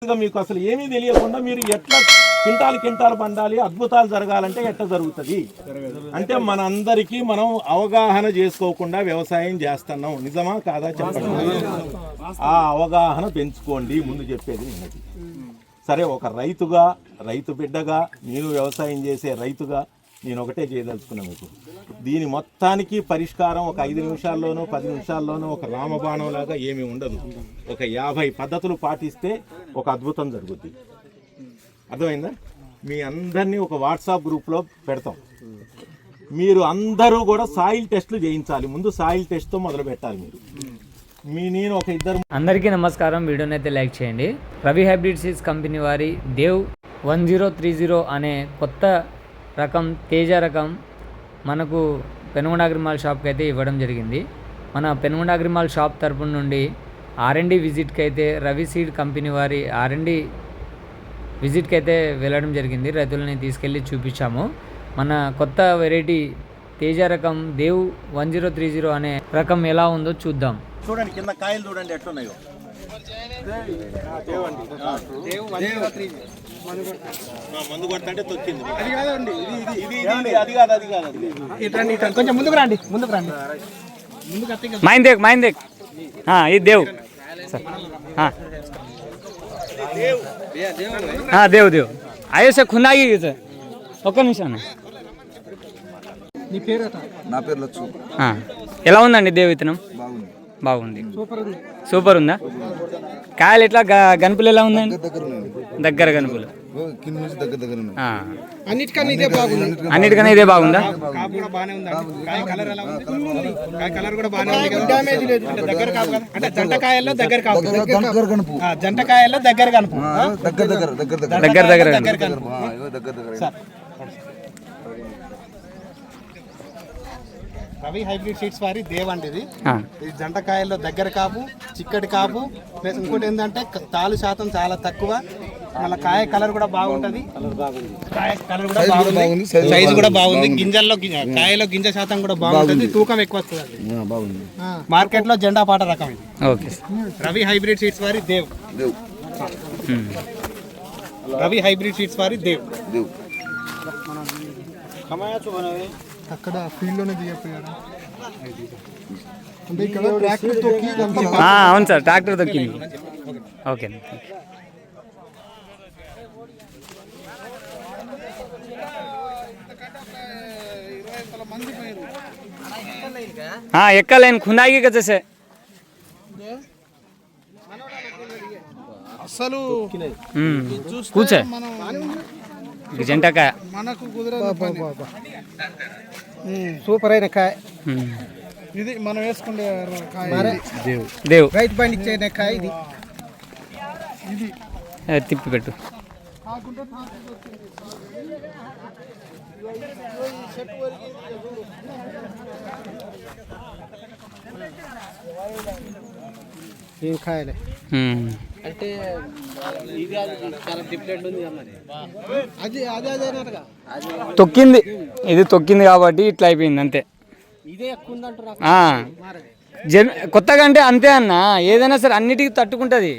మీకు అసలు ఏమీ తెలియకుండా మీరు ఎట్లా కింటాలు పండాలి, అద్భుతాలు జరగాలంటే ఎట్లా జరుగుతుంది అంటే మనందరికీ మనం అవగాహన చేసుకోకుండా వ్యవసాయం చేస్తున్నాం. నిజమా కాదా చెప్పండి. ఆ అవగాహన పెంచుకోండి. ముందు చెప్పేది నిన్నది. సరే, ఒక రైతుగా, రైతు బిడ్డగా, నేను వ్యవసాయం చేసే రైతుగా నేను ఒకటే చేయదలుచుకున్నా మీకు. దీని మొత్తానికి పరిష్కారం ఒక 5 నిమిషాల్లోనూ 10 నిమిషాల్లోనూ ఒక రామబాణం లాగా ఏమీ ఉండదు. ఒక 50 పద్ధతులు పాటిస్తే ఒక అద్భుతం జరుగుద్ది. అర్థమైందా? మీ అందరినీ ఒక వాట్సాప్ గ్రూప్లో పెడతాం. మీరు అందరూ కూడా సాయిల్ టెస్టులు చేయించాలి. ముందు సాయిల్ టెస్ట్తో మొదలు పెట్టాలి. నేను ఒక ఇద్దరు. అందరికీ నమస్కారం. వీడియోని అయితే లైక్ చేయండి. రవి హైబ్రిడ్ సీడ్స్ కంపెనీ వారి దేవ్ 1030 అనే కొత్త రకం, తేజ రకం మనకు పెనుగొండ అగ్రిమాల్ షాప్కి అయితే ఇవ్వడం జరిగింది. మన పెనుగొండ అగ్రిమాల్ షాప్ తరపు నుండి R&D విజిట్కి అయితే రవి సీడ్ కంపెనీ వారి R&D విజిట్కి అయితే వెళ్ళడం జరిగింది. రైతులని తీసుకెళ్ళి చూపించాము. మన కొత్త వెరైటీ తేజ రకం దేవ్ 1030 అనే రకం ఎలా ఉందో చూద్దాం. చూడండి, కింద కాయలు చూడండి ఎట్లున్నాయో. మందు కొడతాంటే తొక్కింది. కొంచెం ముందుకు రండి. మైందేక్ ఇది దేవ్ దేవ్ దేవ్ అయ్యే ఖుందాగి ఒక్క నిమిషం. నీ పేరు? నా పేరు లచ్చు. ఎలా ఉందండి దేవ్ విత్తనం? బాగుంది. సూపర్ ఉందా? కాయలు ఎట్లా, గనుపులు ఎలా ఉందండి? దగ్గర గనుపులు అన్నిటికన్నా ఇదే బాగుందా? జంటకాయల్లో దగ్గర కనుపు. రవి హైబ్రిడ్ సీడ్స్ వారి దేవ్ అండి. ఇది జంటకాయల్లో దగ్గర కాపు, చిక్కటి కాపు, ప్లస్ ఇంకోటి ఏంటంటే తాలు శాతం చాలా తక్కువ. మళ్ళీ కాయ కలర్ కూడా బాగుంటది. కాయ కలర్ కూడా బాగుంది, సైజు కూడా బాగుంది. గింజల్లో కాయలో గింజ శాతం కూడా బాగుంటుంది. తూకం ఎక్కువ వస్తుంది. మార్కెట్ లో జెండా పాట రకం ఇది. రవి హైబ్రిడ్ సీడ్స్ వారి దేవ్. రవి హైబ్రిడ్ సీడ్స్ వారి దేవ్. అక్కడ ఫీల్డ్ లోనే దిగిపోయారా? అంటే ఇక్కడ ట్రాక్టర్ తొక్కి. అవును సార్, ట్రాక్టర్ తొక్కింది. ఓకే. ఎక్కలేను ఖుందాగి కచేసే అసలు కూర్చో జంటకాయ మనకు కుదరదు. సూపర్ అయిన కాయ ఇది. మనం వేసుకుంటే దేవ్ రైతు పండించే కాయ ఇది. తిప్పి పెట్టు. ఏం కాయలే అంటే తొక్కింది. ఇది తొక్కింది కాబట్టి ఇట్లా అయిపోయింది అంతే. కొత్తగా అంటే అంతే అన్న. ఏదైనా సరే అన్నిటికీ తట్టుకుంటుంది.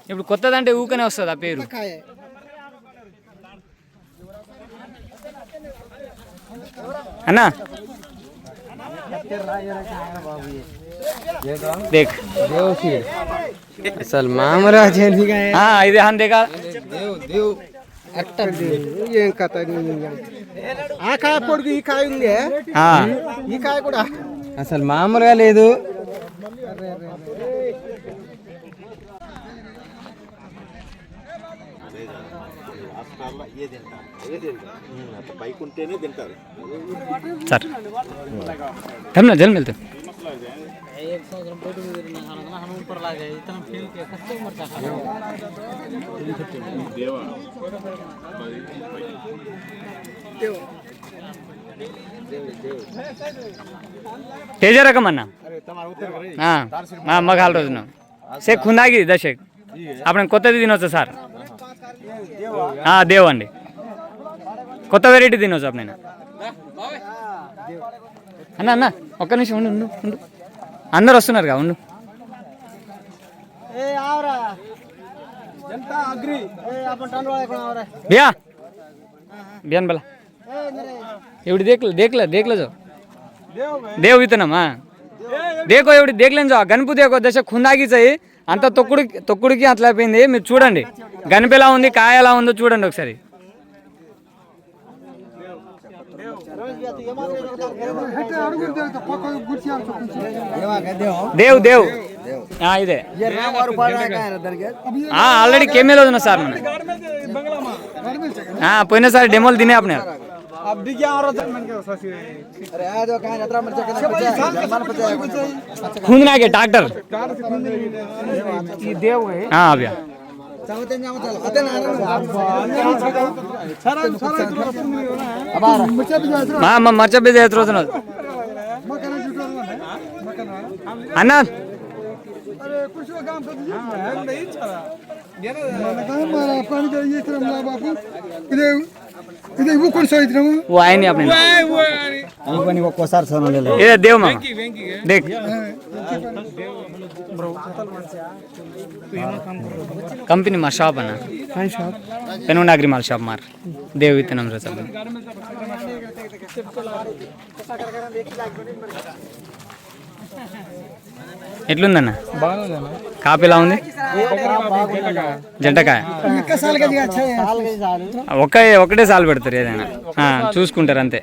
ఇప్పుడు కొత్తదంటే ఊకనే వస్తుంది ఆ పేరు. అన్నా देख అసలు మామూలు ఇది అంతేగా. ఏం కథ. ఆ కాయ పొడుగు ఈ కాయ ఉంది. ఈ కాయ కూడా అసలు మామూలుగా లేదు. సార్ జల్మ జల్మ వెళ్తా. तेज रकम अन्ना मग हाल रोज से खुंदागी दशक अपने కొత్త తినొచ్చు సార్. దేవ్ అండి, కొత్త వెరైటీ తినొచ్చు అప్పుడు. నేను అన్న అన్న ఒక్క నిమిషం ఉండు ఉండు ఉండు, అందరు వస్తున్నారు కా ఉండు. भैया बिहान बेला एवढी देखलं जो देव वितनम देखो एवढी देखलेन जो గనుపు देखो దశ ఖుందాగిచ్చాయి అంత తొక్కుడికి అట్లా అయిపోయింది. మీరు చూడండి గనుపు ఎలా ఉంది, కాయ ఎలా ఉందో చూడండి ఒకసారి. దేవ్ దేవ్ ఇదే ఆల్రెడీ కెమెల్ వదిన సార్ మన పోయినసారి డెమోలు తినే आपने खून ना के डॉक्टर हाँ भैया मर्चा भी देत रोज अन्ना वो आए नहीं अपने ये देव मामा देख कंपनी మా షాప్ అన్న పెనుగొండ మాల్ షాప్ మార్ దేవ్ విత్తనం రసం ఎట్లుందన్న కాపు ఎలా ఉంది జంటకాయ ఒకటే సాలు పెడతారు ఏదైనా చూసుకుంటారు అంతే.